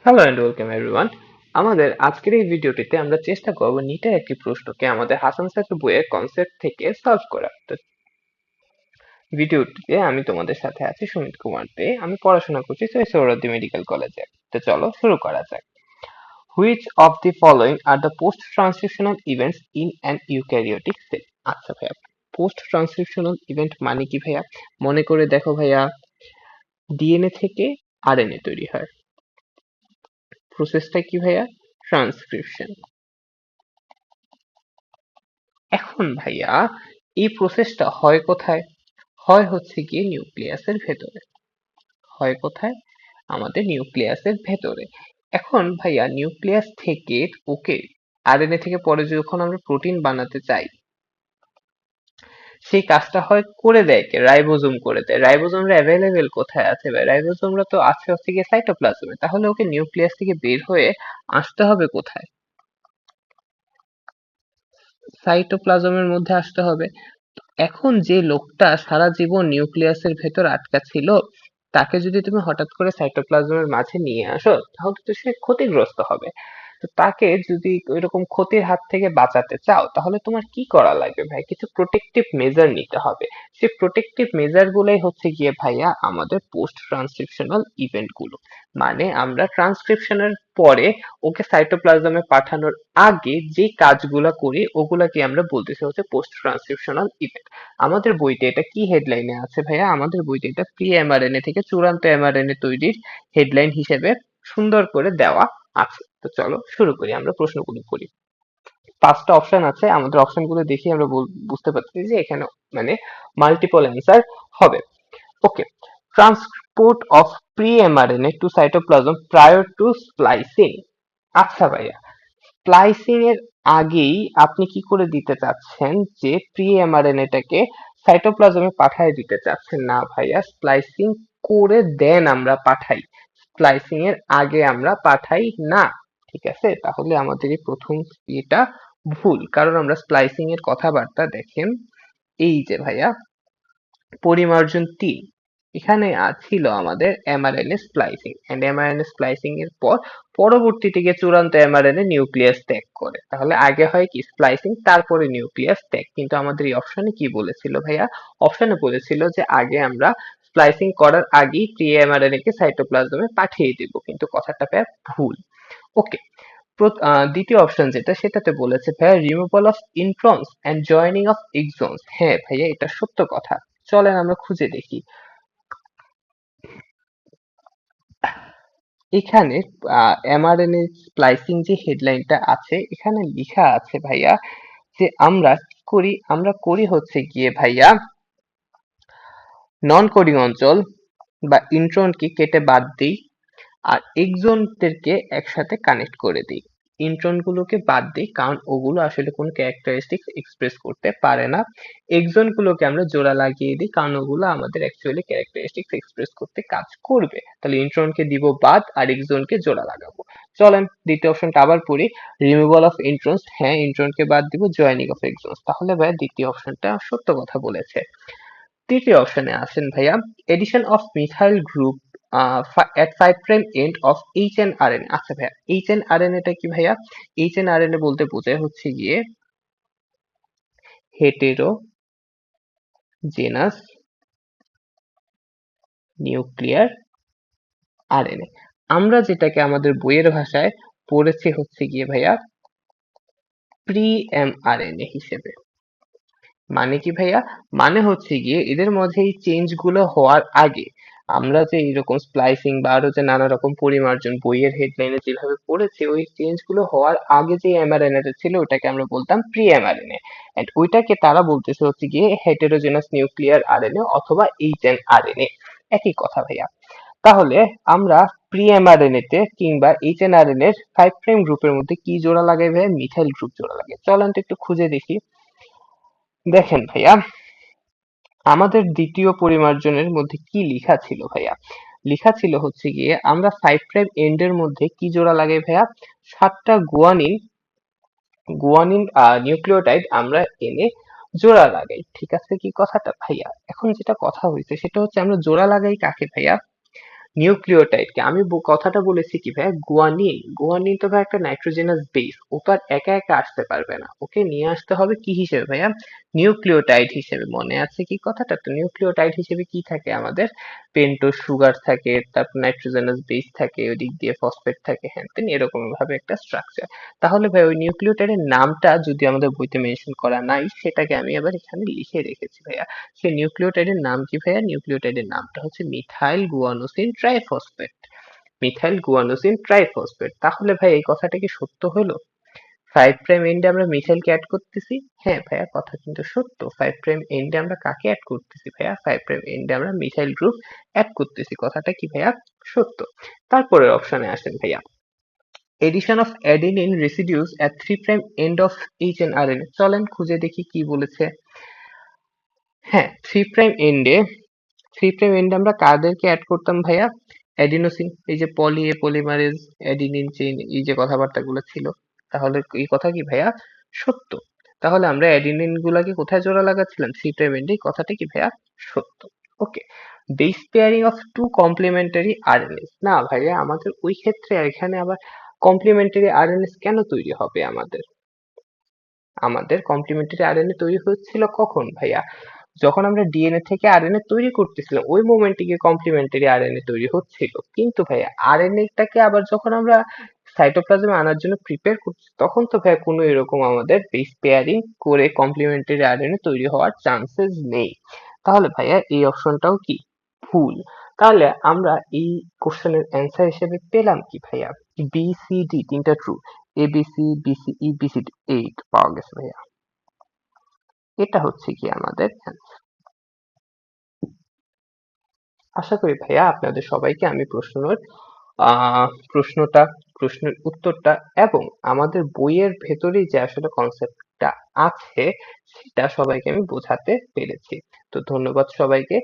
Hello and welcome everyone. আমাদের আজকের এই ভিডিওটিতে আমরা চেষ্টা করব নিটের একটি প্রশ্নকে আমাদের হাসান স্যারের বইয়ের কনসেপ্ট থেকে সলভ করা। তো ভিডিওটিতে আমি তোমাদের সাথে আছি সুমিত কুমার দে। আমি পড়াশোনা করছি সোহরাওয়ার্দী মেডিকেল কলেজে। তো চলো শুরু করা যাক। Which of the following are the post transcriptional events in an eukaryotic sell? আচ্ছা ভাইয়া, পোস্ট ট্রান্সক্রিপশনাল ইভেন্ট মানে কি ভাইয়া? মনে করে দেখো ভাইয়া, ডিএনএ থেকে আরএনএ তৈরি হয়। প্রসেসটা কি ভাইয়া? ট্রান্সক্রিপশন। এখন ভাইয়া, এই প্রসেসটা হয় কোথায়? হয় হচ্ছে গিয়ে নিউক্লিয়াসের ভেতরে। হয় কোথায়? আমাদের নিউক্লিয়াসের ভেতরে। এখন ভাইয়া, নিউক্লিয়াস থেকে ওকে আরএনএ থেকে পরে যখন আমরা প্রোটিন বানাতে চাই, সেই কাজটা হয় করে দেয় কে? রাইবোজোম করে দেয়। রাইবোজোমরা অ্যাভেলেবেল কোথায় আছে ভাই? রাইবোজোমরা তো আছে হচ্ছে গিয়ে সাইটোপ্লাজমে। তাহলে ওকে নিউক্লিয়াস থেকে বের হয়ে আসতে হবে কোথায়? সাইটোপ্লাজমের মধ্যে আসতে হবে। এখন যে লোকটা সারা জীবন নিউক্লিয়াসের ভেতর আটকা ছিল, তাকে যদি তুমি হঠাৎ করে সাইটোপ্লাজমের মাঝে নিয়ে আসো, তাহলে তো সে ক্ষতিগ্রস্ত হবে। তো তাকে যদি ওইরকম ক্ষতির হাত থেকে বাঁচাতে চাও, তাহলে তোমার কি করা লাগবে ভাই? কিছু প্রোটেকটিভ মেজার নিতে হবে। সেই প্রোটেকটিভ মেজার গুলোই হচ্ছে গিয়ে ভাইয়া আমাদের পোস্ট ট্রান্সক্রিপশনাল ইভেন্ট গুলো। মানে আমরা ট্রান্সক্রিপশনের পরে ওকে সাইটোপ্লাজমে পাঠানোর আগে যে কাজগুলা করি, ওগুলাকে আমরা বলতেছি হচ্ছে পোস্ট ট্রান্সক্রিপশনাল ইভেন্ট। আমাদের বইতে এটা কি হেডলাইনে আছে ভাইয়া? আমাদের বইতে এটা প্রি এমআরএনএ থেকে চূড়ান্ত এমআরএনএ তৈরির হেডলাইন হিসেবে সুন্দর করে দেওয়া আছে। তো চলো শুরু করি, আমরা প্রশ্নগুলো করি। পাঁচটা অপশন আছে, আমাদের অপশনগুলো দেখে আমরা বুঝতে পারছি যে এখানে মানে মাল্টিপল অ্যান্সার হবে। Okay, transport of pre mRNA to cytoplasm prior to splicing. আচ্ছা ভাইয়া, স্প্লাইসিং এর আগেই আপনি কি করে দিতে চাচ্ছেন যে প্রি এমআরএনএটাকে সাইটোপ্লাজমে পাঠিয়ে দিতে চাচ্ছেন? না ভাইয়া, স্প্লাইসিং করে দেন আমরা পাঠাই, স্প্লাইসিং এর আগে আমরা পাঠাই না। ঠিক আছে, তাহলে আমাদের এই প্রথম এটা ভুল, কারণ আমরা স্প্লাইসিং এর কথাবার্তা দেখেন এই যে ভাইয়া পরিমার্জন ৩, এখানে ছিল আমাদের mRNA splicing, and mRNA splicing এর পর পরবর্তীতে গিয়ে চূড়ান্ত এমআরএনএ নিউক্লিয়াস ত্যাগ করে। তাহলে আগে হয় কি স্প্লাইসিং, তারপরে নিউক্লিয়াস ত্যাগ। কিন্তু আমাদের এই অপশনে কি বলেছিল ভাইয়া? অপশনে বলেছিল যে আগে আমরা স্প্লাইসিং করার আগেই প্রি এমআরএনএ কে সাইটোপ্লাজমে পাঠিয়ে দিব, কিন্তু কথাটা ভাইয়া ভুল। ওকে, দ্বিতীয় অপশন যেটা, সেটাতে বলেছে ভাইয়া removal of introns and joining of exons. হ্যাঁ ভাইয়া, এটা সত্য কথা। চলেন আমরা খুঁজে দেখি। এখানে এমআরএনএ স্প্লাইসিং যে হেডলাইনটা আছে, এখানে লেখা আছে ভাইয়া যে আমরা কি করি? আমরা করি হচ্ছে গিয়ে ভাইয়া নন কোডিং অঞ্চল বা ইন্ট্রনকে কেটে বাদ দিই, আর এক্সনদেরকে একসাথে কানেক্ট করে দিই। ইন্ট্রন গুলোকে বাদ দিই, কারণ ওগুলো আসলে কোনো ক্যারেক্টারিস্টিক্স এক্সপ্রেস করতে পারে না। এক্সন গুলোকে আমরা জোড়া লাগিয়ে দিই, কারণ ওগুলো আমাদের অ্যাকচুয়ালি ক্যারেক্টারিস্টিক্স এক্সপ্রেস করতে কাজ করবে। তাহলে ইন্ট্রনকে দিব বাদ আর এক্সনকে জোড়া লাগাবো। চলেন দ্বিতীয় অপশনটা আবার পড়ি। রিমুভাল অফ ইন্ট্রনস, হ্যাঁ ইন্ট্রনকে বাদ দিব, জয়েনিং অফ এক্সনস। তাহলে ভাই দ্বিতীয় অপশনটা সত্য কথা বলেছে। তৃতীয় অপশনে আসেন ভাইয়া, addition of methyl group at 5' end of HNRNA। আচ্ছা ভাইয়া, HNRNA টা কি ভাইয়া? HNRNA বলতে বোঝায় হচ্ছে গিয়ে হেটেরোজেনাস নিউক্লিয়ার আরএনএ। আমরা যেটাকে আমাদের বইয়ের ভাষায় পড়েছি হচ্ছে গিয়ে ভাইয়া প্রি এমআরএনএ হিসেবে। মানে কি ভাইয়া? মানে হচ্ছে গিয়ে এদের মধ্যে এই চেঞ্জ গুলো হওয়ার আগে আমরা যে এইরকম স্প্লাইসিং বা আরো যে নানা রকম পরিমার্জন বইয়ের হেডলাইনে যেভাবে পড়েছি, ওই চেঞ্জ গুলো হওয়ার আগে যে এমআরএনএ টা ছিল ওটাকে আমরা বলতাম প্রি এমআরএনএ, এন্ড ওইটাকে তারা বলতেছে হচ্ছে গিয়ে হেটেরোজেনাস নিউক্লিয়ার আরএনএ অথবা এইচএনআরএনএ। একই কথা ভাইয়া। তাহলে আমরা প্রি এমআরএনএ তে কিংবা এইচএনআরএনএ এর 5' গ্রুপের মধ্যে কি জোড়া লাগাই ভাইয়া? মিথাইল গ্রুপ জোড়া লাগাই। চলেন তো একটু খুঁজে দেখি। দেখেন ভাইয়া, আমাদের দ্বিতীয় পরিমার্জনের মধ্যে কি লিখা ছিল ভাইয়া? লিখা ছিল হচ্ছে গিয়ে আমরা 5' এন্ড এর মধ্যে কি জোড়া লাগাই ভাইয়া? 7টা গুয়ানিন গুয়ানিন নিউক্লিওটাইড আমরা এনে জোড়া লাগাই। ঠিক আছে কি কথাটা ভাইয়া? এখন যেটা কথা হয়েছে সেটা হচ্ছে আমরা জোড়া লাগাই কাকে ভাইয়া? নিউক্লিওটাইডকে আমি কথাটা বলেছি কি ভাইয়া, গুয়ানিন। গুয়ানিন তো ভাই একটা নাইট্রোজেনাস বেস, ও তো আর একা একা আসতে পারবে না, ওকে নিয়ে আসতে হবে কি হিসেবে ভাইয়া, নিউক্লিওটাইড হিসেবে। মনে আছে কি কথাটা? তো নিউক্লিওটাইড হিসেবে কি থাকে আমাদের, পেন্টোজ সুগার থাকে, তারপর নাইট্রোজেনাস বেস থাকে, ওদিক দিয়ে ফসফেট থাকে, হ্যান তেন এরকম ভাবে একটা স্ট্রাকচার। তাহলে ভাই ওই নিউক্লিওটাইডের নামটা যদি আমাদের বইতে মেনশন করা নাই, সেটাকে আমি আবার এখানে লিখে রেখেছি ভাইয়া। সেই নিউক্লিওটাইডের নাম কি ভাইয়া? নিউক্লিওটাইডের নামটা হচ্ছে methyl guanosine triphosphate. Methyl guanosine triphosphate. তাহলে ভাই এই কথাটা কি সত্য হলো? 5 প্রাইম এন্ডে আমরা মিথাইলকে অ্যাড করতেছি। হ্যাঁ ভাইয়া, কথা কিন্তু সত্য। 5 প্রাইম এন্ডে আমরা কাকে অ্যাড করতেছি ভাইয়া? 5 প্রাইম এন্ডে আমরা মিথাইল গ্রুপ অ্যাড করতেছি। কথাটা কি ভাইয়া? সত্য। তারপরের অপশনে আসেন ভাইয়া। Addition of adenine residues at 3 prime end of H N R N A. চলেন খুঁজে দেখি কি বলেছে। হ্যাঁ, 3 প্রাইম এন্ডে, 3 প্রাইম এন্ডে আমরা কাদেরকে অ্যাড করতাম ভাইয়া? অ্যাডিনোসিন, এই যে পলি এ পলিমারেজ, অ্যাডিনিন চেইন, এই যে কথাবার্তাগুলো ছিল। তাহলে এই কথা কি ভাইয়া? সত্য। তাহলে আমরা অ্যাডিনিন গুলাকে কোথায় জোড়া লাগাচ্ছিলাম? 3 প্রাইম এন্ডে। এই কথাটা কি ভাইয়া? সত্য। Okay. Base pairing of two complementary RNAs. না ভাইয়া, আমাদের ওই ক্ষেত্রে এখানে আবার কমপ্লিমেন্টারি আরএনএস কেন তৈরি হবে আমাদের? আমাদের কমপ্লিমেন্টারি আরএনএ তৈরি হচ্ছিল কখন ভাইয়া? যখন আমরা ডিএনএ থেকে আরএনএ তৈরি করতেছিলাম, ওই মোমেন্টে গিয়ে কমপ্লিমেন্টারি আরএনএ তৈরি হচ্ছিল। কিন্তু ভাইয়া আরএনএটাকে আবার যখন আমরা সাইটোপ্লাজমে আনার জন্য প্রিপেয়ার করছি, তখন তো ভাইয়া কোনো এরকম আমাদের বেস পেয়ারিং করে কমপ্লিমেন্টারি আরএনএ তৈরি হওয়ার চান্সেস নেই। তাহলে ভাইয়া এই অপশনটাও কি? ভুল। তাহলে আমরা এই কোশ্চেনের অ্যান্সার হিসেবে পেলাম কি ভাইয়া? বি সি ডি তিনটা ট্রু। এবিসি, বিসিই, বিসিডি, 8 পাওয়া গেছে ভাইয়া। এটা হচ্ছে কি আমাদের answer। আশা করি ভাইয়া আপনাদের সবাইকে আমি প্রশ্নটা, প্রশ্নের উত্তরটা এবং আমাদের বইয়ের ভেতরেই যে আসলে কনসেপ্টটা আছে সেটা সবাইকে আমি বোঝাতে পেরেছি। তো ধন্যবাদ সবাইকে।